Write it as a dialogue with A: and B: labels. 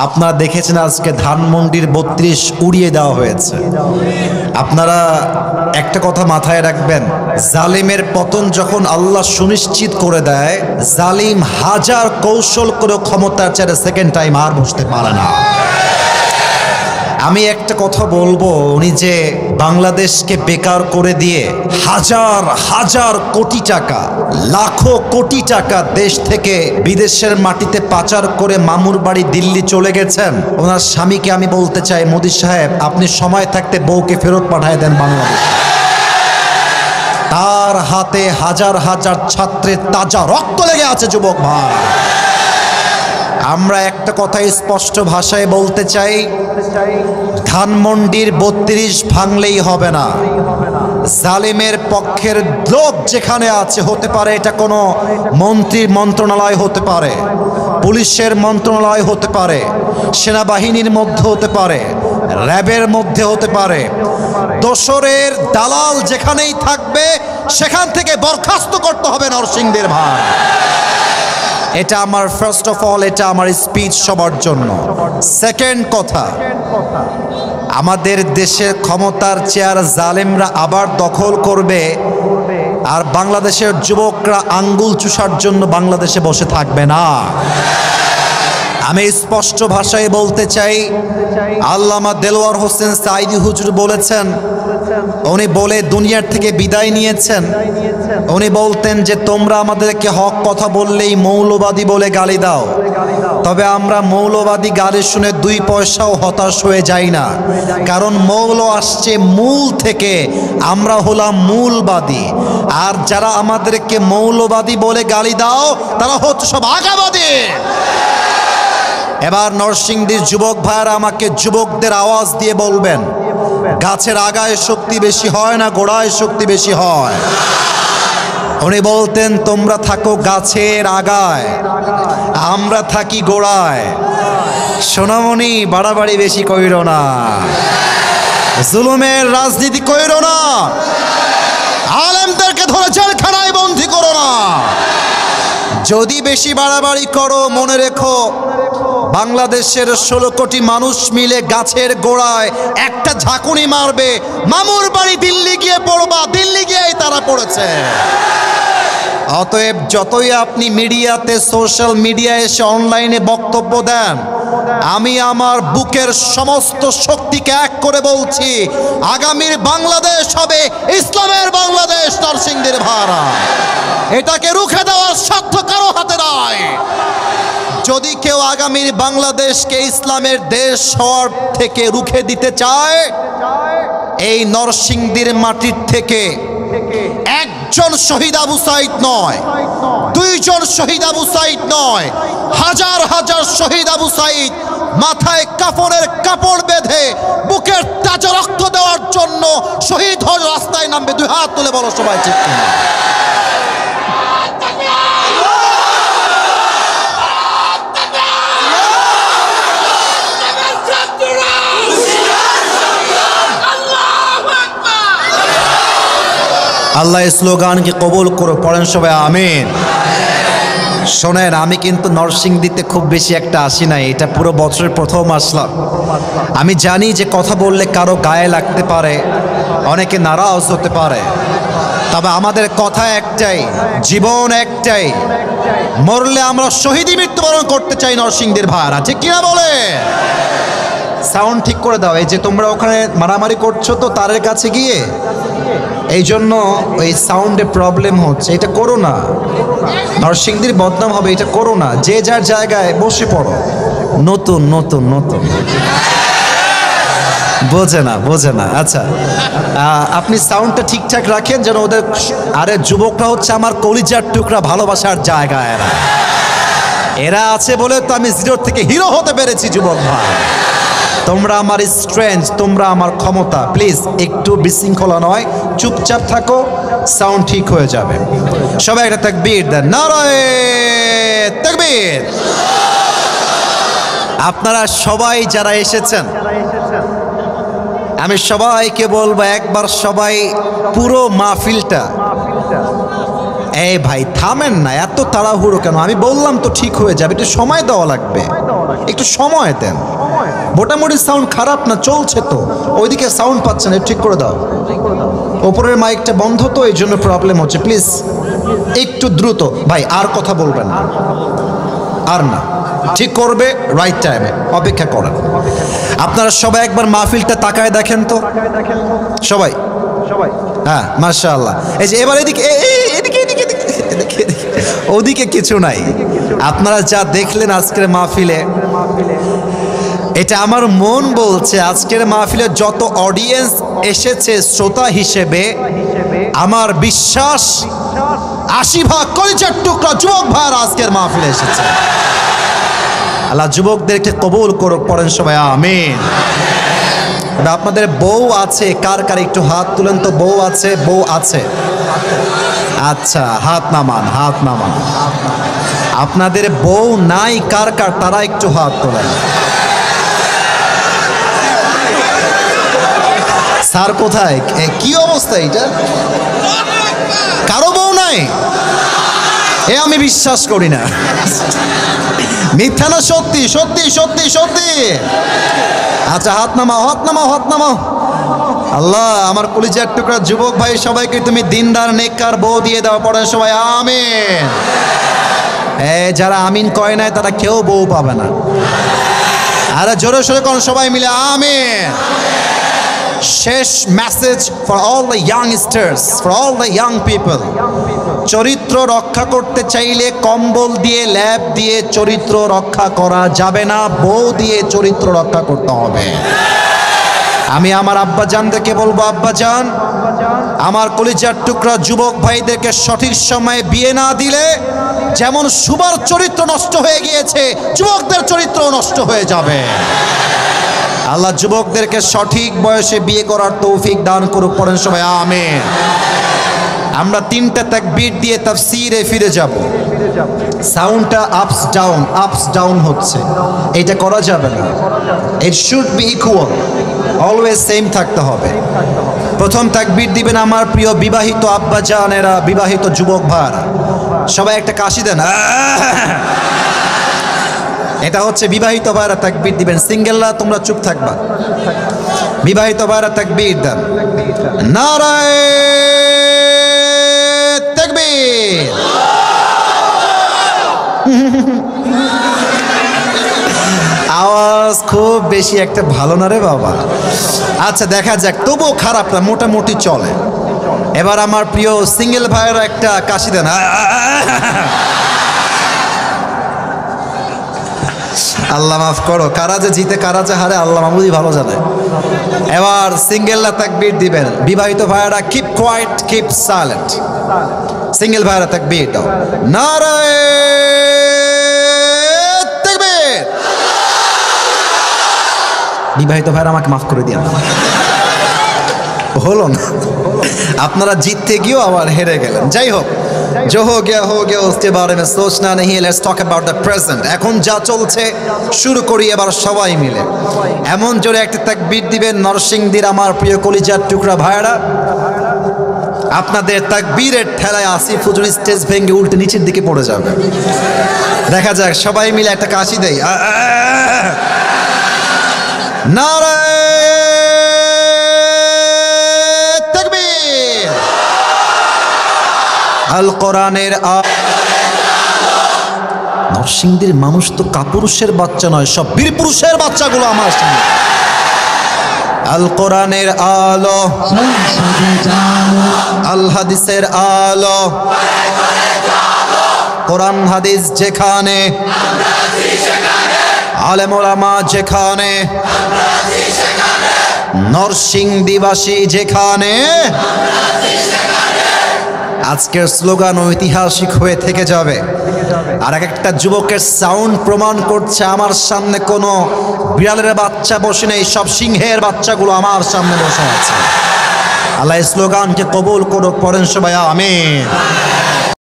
A: আপনারা দেখেছেন আজকে ধানমন্ডির ৩২ উড়িয়ে দেওয়া হয়েছে। আপনারা একটা কথা মাথায় রাখবেন, জালিমের পতন যখন আল্লাহ সুনিশ্চিত করে দেয়, জালিম হাজার কৌশল করে ক্ষমতার চেয়ারে সেকেন্ড টাইম আর বসতে পারে না। আমি একটা কথা বলবো, উনি যে বাংলাদেশকে বেকার করে দিয়ে হাজার হাজার কোটি টাকা, লাখো কোটি টাকা দেশ থেকে বিদেশের মাটিতে পাচার করে মামুর বাড়ি দিল্লি চলে গেছেন, ওনার স্বামীকে আমি বলতে চাই, মোদি সাহেব আপনি সময় থাকতে বউকে ফেরত পাঠায় দেন বাংলাদেশ। তার হাতে হাজার হাজার ছাত্রের তাজা রক্ত লেগে আছে যুবক ভাই। আমরা একটা কথা স্পষ্ট ভাষায় বলতে চাই, ধানমন্ডির ৩২ ভাঙলেই হবে না। জালিমের পক্ষের লোক যেখানে আছে, হতে পারে এটা কোনো মন্ত্রীর মন্ত্রণালয় হতে পারে, পুলিশের মন্ত্রণালয় হতে পারে, সেনাবাহিনীর মধ্যে হতে পারে, র্যাবের মধ্যে হতে পারে, দোসরের দালাল যেখানেই থাকবে সেখান থেকে বরখাস্ত করতে হবে নরসিংদীর ভাই। এটা আমার ফার্স্ট অফ অল, এটা আমার স্পিচ সবার জন্য। সেকেন্ড কথা, আমাদের দেশের ক্ষমতার চেয়ার জালেমরা আবার দখল করবে, আর বাংলাদেশের যুবকরা আঙ্গুল চুষার জন্য বাংলাদেশে বসে থাকবে না। আমি স্পষ্ট ভাষায় বলতে চাই, আল্লামা দেলোয়ার হোসেন সাঈদী হুজুর বলেছেন, উনি বলে দুনিয়ার থেকে বিদায় নিয়েছেন, উনি বলতেন যে তোমরা আমাদেরকে হক কথা বললেই মৌলবাদী বলে গালি দাও, তবে আমরা মৌলবাদী গালি শুনে 2 পয়সাও হতাশ হয়ে যাই না, কারণ মৌল আসছে মূল থেকে, আমরা হলাম মূলবাদী। আর যারা আমাদেরকে মৌলবাদী বলে গালি দাও তারা হচ্ছে সব আগাবাদী। এবার নরসিংদীর যুবক ভাইরা আমাকে যুবকদের আওয়াজ দিয়ে বলবেন, গাছের আগায় শক্তি বেশি হয় না গোড়ায় শক্তি বেশি হয়? উনি বলতেন তোমরা থাকো গাছের আগায়, আমরা থাকি গোড়ায়। সোনামণি বাড়াবাড়ি বেশি কইরো না, জুলুমের রাজনীতি কইরো না, আলেমদেরকে ধরে জেলখানায় বন্দী করো না। যদি বেশি বাড়াবাড়ি করো, মনে রেখো বাংলাদেশের 16 কোটি মানুষ মিলে গাছের গোড়ায় একটা ঝাঁকুনি মারবে, মামুর বাড়ি দিল্লি গিয়ে পড়বা, দিল্লি গিয়েই তারা পড়েছে। অতএব যতই আপনি মিডিয়াতে, সোশ্যাল মিডিয়ায় এসে অনলাইনে বক্তব্য দেন, আমি আমার বুকের সমস্ত শক্তিকে এক করে বলছি, আগামীর বাংলাদেশ হবে ইসলামের বাংলাদেশ নরসিংদীর ভাড়া। এটাকে রুখে দেওয়ার সাধ্য কারো হাতে নয়। যদি কেউ আগামীর বাংলাদেশকে ইসলামের দেশ হওয়ার থেকে রুখে দিতে চায়, এই নরসিংদীর মাটির থেকে একজন শহীদ আবু সাঈদ নয়, 2 জন শহীদ আবু সাঈদ নয়, হাজার হাজার শহীদ আবু সাঈদ মাথায় কাফনের কাপড় বেঁধে বুকের তাজা রক্ত দেওয়ার জন্য শহীদ হয়ে রাস্তায় নামবে। 2 হাত তুলে বলো সবাই ঠিক কিনা? আল্লাহ এই স্লোগানকে কবুল করো, পড়েন সবাই আমিন। শোনেন, আমি কিন্তু নরসিংদীতে খুব বেশি একটা আসি নাই, এটা পুরো বছরের প্রথম আসলাম। আমি জানি যে কথা বললে কারো গায়ে লাগতে পারে, অনেকে নারাজ হতে পারে, তবে আমাদের কথা একটাই, জীবন একটাই, মরলে আমরা শহীদই মৃত্যুবরণ করতে চাই নরসিংদীর ভাড়া, ঠিক কিনা বলে? সাউন্ড ঠিক করে দাও। এই যে তোমরা ওখানে মারামারি করছো তো তারের কাছে গিয়ে, এই জন্য ওই সাউন্ডে প্রবলেম হচ্ছে, এটা করো না, নরসিংদীর বদনাম হবে, এটা করো না। যে যার জায়গায় বসে পড়ো। নতুন নতুন নতুন বোঝে না। আচ্ছা, আপনি সাউন্ডটা ঠিকঠাক রাখেন যেন ওদের, আরে যুবকরা হচ্ছে আমার কলিজার টুকরা, ভালোবাসার জায়গা। এরা আছে বলে তো আমি 0 থেকে হিরো হতে পেরেছি। যুবক ভাই, তোমরা আমার স্ট্রেংথ, তোমরা আমার ক্ষমতা। প্লিজ একটু বিশৃঙ্খলা নয়, চুপচাপ থাকো, সাউন্ড ঠিক হয়ে যাবে। সবাই একটা তাকবীর দেন, নারায়ে তাকবীর। আপনারা সবাই যারা এসেছেন, আমি সবাইকে বলবো একবার সবাই পুরো মাহফিলটা, এই ভাই থামেন না, এত তাড়াহুড়ো কেন? আমি বললাম তো ঠিক হয়ে যাবে, একটু সময় দেওয়া লাগবে। একটু সময় দেন। মোটামুটি সাউন্ড খারাপ না, চলছে তো, ওইদিকে সাউন্ড পাচ্ছেন, ঠিক করে দাও। ওপরের মাইকটা বন্ধ তো, এই জন্য প্রবলেম হচ্ছে। প্লিজ একটু দ্রুত ভাই, আর কথা বলবেন না, আর না, ঠিক করবে রাইট টাইমে, অপেক্ষা করেন। আপনারা সবাই একবার মাহফিলটা তাকায় দেখেন তো, সবাই। হ্যাঁ, মাশাআল্লাহ। এই যে এবার এদিকে, এদিকে এদিকে এদিকে, ওদিকে কিছু নাই। আপনারা যা দেখলেন আজকের মাহফিলে, এটা আমার মন বলছে আজকের মাহফিলে যত অডিয়েন্স এসেছে শ্রোতা হিসেবে, আমার বিশ্বাস 80% কলিজার টুকরা যুবক ভাইরা আজকের মাহফিলে এসেছে। আল্লাহ যুবকদেরকে কবুল করুক, পড়েন সবাই আমিন। আপনাদের বউ আছে কার কার, একটু হাত তুলেন তো। বউ আছে, বউ আছে? আচ্ছা, হাত নামান, হাত নামান। আপনাদের বউ নাই কার কার, তারা একটু হাত তোলেন। স্যার কোথায়, কি অবস্থা এটা? কারো বউ নাই? এ আমি বিশ্বাস করি না। মিথ্যা না সত্যি? সত্যি সত্যি সত্যি? আচ্ছা, হাত নামাও, হাত নামাও, হাত নামাও। আল্লাহ, আমার কলিজার টুকরা যুবক ভাই সবাইকে তুমি দিনদার নেককার বউ দিয়ে দাও, পড়েন সবাই আমিন। যারা আমিন কয় নাই তারা কেউ বউ পাবে না। আরে জোরে সোরে কোন সবাই মিলে আমিন। শেষ message for all the youngsters, for all the young people. চরিত্র রক্ষা করতে চাইলে কম্বল দিয়ে, ল্যাপ দিয়ে চরিত্র রক্ষা করা যাবে না, বউ দিয়ে চরিত্র রক্ষা করতে হবে। আমি আমার আব্বাজানদেরকে বলবো, আব্বাজান, আমার কলিজার টুকরা যুবক ভাইদেরকে সঠিক সময়ে বিয়ে না দিলে যেমন সুবার চরিত্র নষ্ট হয়ে গিয়েছে, যুবকদের চরিত্র নষ্ট হয়ে যাবে। আল্লাহ যুবকদেরকে সঠিক বয়সে বিয়ে করার তৌফিক দান করুক, পড়েন সবাই আমিন। আমরা 3টা তাকবীর দিয়ে তাফসীরে ফিরে যাব। সাউন্ডটা আপস ডাউন, আপস ডাউন হচ্ছে, এটা করা যাবে না। It should be equal, always same থাকতে হবে। প্রথম তাকবীর দিবেন আমার প্রিয় বিবাহিত আব্বাজানেরা, বিবাহিত যুবক ভাইরা, সবাই একটা কাশি দেন। এটা হচ্ছে বিবাহিত ভাইরা তাকবীর দিবেন, সিঙ্গেলরা তোমরা চুপ থাকবা। বিবাহিত ভাইরা তাকবীর দেন। নারায়ে তাকবীর। আওয়াজ খুব বেশি একটা ভালো না রে বাবা। আচ্ছা, দেখা যাক, তবুও খারাপ না, মোটামুটি চলে। এবার আমার প্রিয় সিঙ্গেল ভাইয়েরা একটা কাশি দেন। আল্লাহ মাফ করো, কারা যে জিতে কারা যে হারে আল্লাহ মামুদি ভালো জানে। এবার সিঙ্গেলরা তাকবীর দিবেন, বিবাহিত ভাইয়েরা keep quiet, keep silent. Single ভাইয়েরা তাকবীর দাও। নারায়ে তাকবীর। বিবাহিত ভাইয়েরা আমাকে মাফ করে দিন, হলো না, আপনারা জিততে গিয়েও আবার হেরে গেলেন। যাই হোক, जो हो गया उसके बारे में सोचना नहीं, let's talk about the present. এখন যা চলছে শুরু করি এবার সবাই মিলে। এমন জোরে একটা তাকবীর দিবেন নরসিংদীর আমার প্রিয় কলিজার টুকরা ভাইরা। আপনাদের তাকবীরের ঠেলায় আসিফ হুজুর স্টেজ ভেঙে উল্টে নিচের দিকে পড়ে যাবে। দেখা যাক, সবাই মিলে একটা কাশি দেই। নারায়ে তাকবীর। আল কোরআনের নরসিংদীর মানুষ তো কাপুরুষের বাচ্চা নয়, সব বীর পুরুষের বাচ্চাগুলো আমার সামনে। আল কোরআনের আলো, আল হাদিসের আলো, কোরআন হাদিস যেখানে, আলেম ওলামা যেখানে, নরসিংদীবাসী যেখানে। আজকের স্লোগান ঐতিহাসিক হয়ে থেকে যাবে। আর একটা যুবকের সাউন্ড প্রমাণ করছে আমার সামনে কোনো বিড়ালের বাচ্চা বসে নেই, সব সিংহের বাচ্চাগুলো আমার সামনে বসে আছে। আল্লাহ স্লোগানকে কবুল করুক, পড়েন সবাই আমিন।